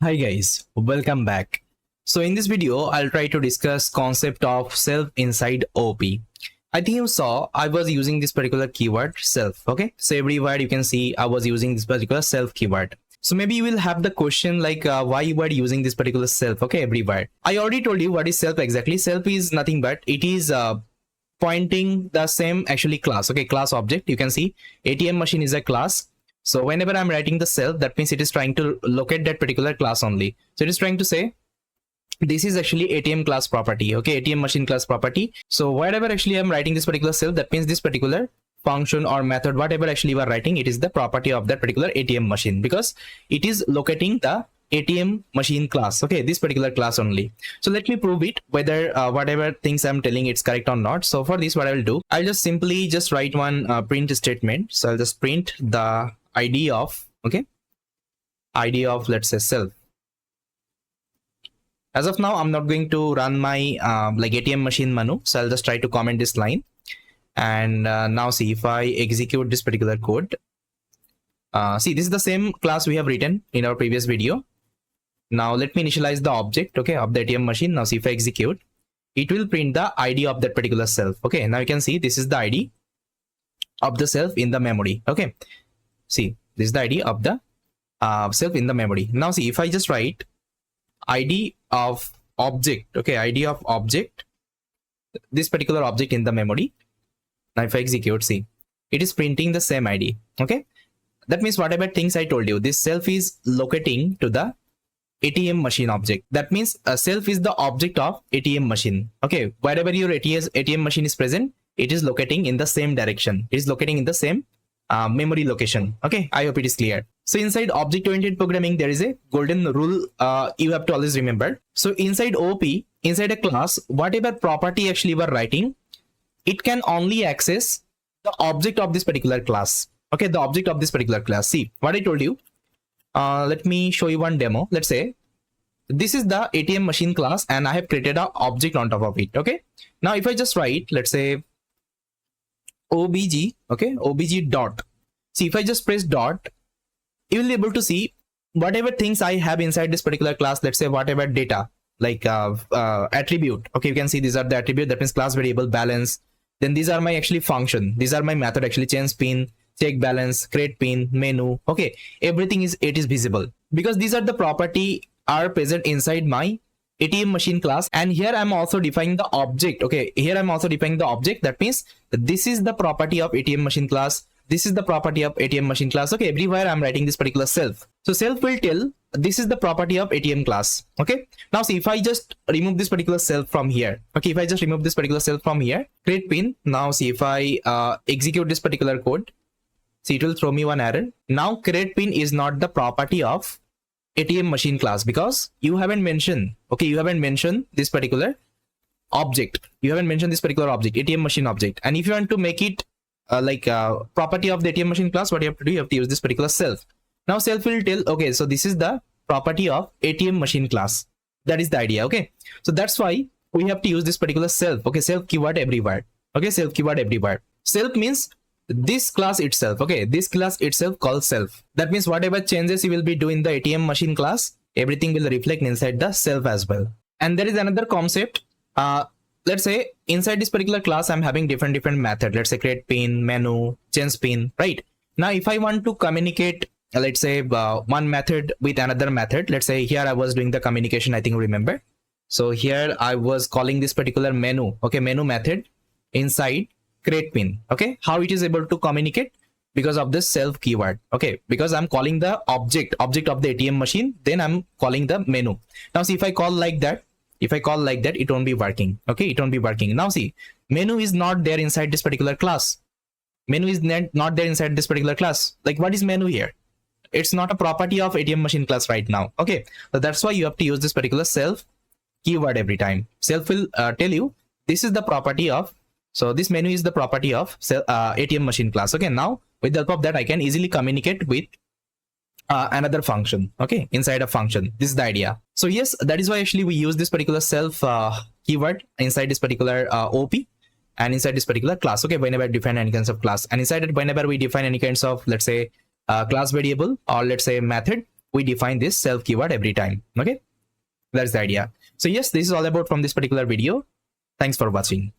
Hi guys, welcome back. So in this video, I'll try to discuss concept of self inside OP. I think you saw I was using this particular keyword self. Okay, so everywhere you can see I was using this particular self keyword. So maybe you will have the question like why you were using this particular self. Okay, everywhere. I already told you what is self exactly. Self is nothing but it is pointing the same actually class. Okay, class object. You can see ATM machine is a class. So whenever I'm writing the self, that means it is trying to locate that particular class only. So it is trying to say this is actually ATM class property. Okay, ATM machine class property. So whatever actually I'm writing this particular self, that means this particular function or method, whatever actually you are writing, it is the property of that particular ATM machine because it is locating the ATM machine class. Okay, this particular class only. So let me prove it whether whatever things I'm telling it's correct or not. So for this, what I will do, I'll just simply just write one print statement. So I'll just print the id of let's say self. As of now, I'm not going to run my like ATM machine menu, so I'll just try to comment this line. And now see if I execute this particular code. See, this is the same class we have written in our previous video. Now let me initialize the object, okay, of the ATM machine. Now see if I execute, it will print the ID of that particular self. Okay, now you can see this is the ID of the self in the memory. Okay, see, this is the ID of the self in the memory. Now see if I just write ID of object, okay, ID of object, this particular object in the memory. Now if I execute, see, it is printing the same ID. Okay, that means whatever things I told you, this self is locating to the ATM machine object. That means a self is the object of ATM machine. Okay, wherever your ATM machine is present, it is locating in the same direction. It is locating in the same memory location. Okay, I hope it is clear. So inside object-oriented programming, there is a golden rule you have to always remember. So inside OP, inside a class, whatever property actually you are writing, it can only access the object of this particular class. Okay, the object of this particular class. See what I told you. Let me show you one demo. Let's say this is the ATM machine class and I have created an object on top of it. Okay, now if I just write, let's say obj, okay, obj dot. See, if I just press dot, you will be able to see whatever things I have inside this particular class. Let's say whatever data like attribute. Okay, you can see these are the attribute, that means class variable, balance. Then these are my actually function. These are my method actually, change pin, check balance, create pin, menu. Okay, everything is visible because these are the property are present inside my ATM machine class. And here I'm also defining the object. Okay, here I'm also defining the object. That means this is the property of ATM machine class. This is the property of ATM machine class. Okay, everywhere I'm writing this particular self. So self will tell this is the property of ATM class. Okay, now see if I just remove this particular self from here. Okay, if I just remove this particular self from here, create pin. Now see if I execute this particular code, see it will throw me one error. Now create pin is not the property of ATM machine class because you haven't mentioned, okay, you haven't mentioned this particular object. You haven't mentioned this particular object, ATM machine object. And if you want to make it property of the ATM machine class, what you have to do, you have to use this particular self. Now self will tell, okay, so this is the property of ATM machine class. That is the idea. Okay, so that's why we have to use this particular self. Okay, self keyword everywhere. Okay, self keyword everywhere. Self means this class itself. Okay, this class itself called self. That means whatever changes you will be doing the ATM machine class, everything will reflect inside the self as well. And there is another concept. Let's say inside this particular class, I'm having different method. Let's say create pin, menu, change pin, right? Now, if I want to communicate, let's say one method with another method, let's say here I was doing the communication, I think, remember. So here I was calling this particular menu, okay, menu method inside create pin. Okay, how it is able to communicate? Because of this self keyword. Okay, because I'm calling the object of the ATM machine, then I'm calling the menu. Now see if I call like that, it won't be working. Okay, it won't be working. Now see, menu is not there inside this particular class. Menu is not there inside this particular class. Like, what is menu here? It's not a property of ATM machine class right now. Okay, so that's why you have to use this particular self keyword every time. Self will tell you this is the property of, so this menu is the property of ATM machine class. Okay, now with the help of that, I can easily communicate with another function. Okay, inside a function. This is the idea. So yes, that is why actually we use this particular self keyword inside this particular OP and inside this particular class. Okay, whenever I define any kinds of class, and inside it, whenever we define any kinds of, let's say, class variable or let's say method, we define this self keyword every time. Okay, that's the idea. So yes, this is all about from this particular video. Thanks for watching.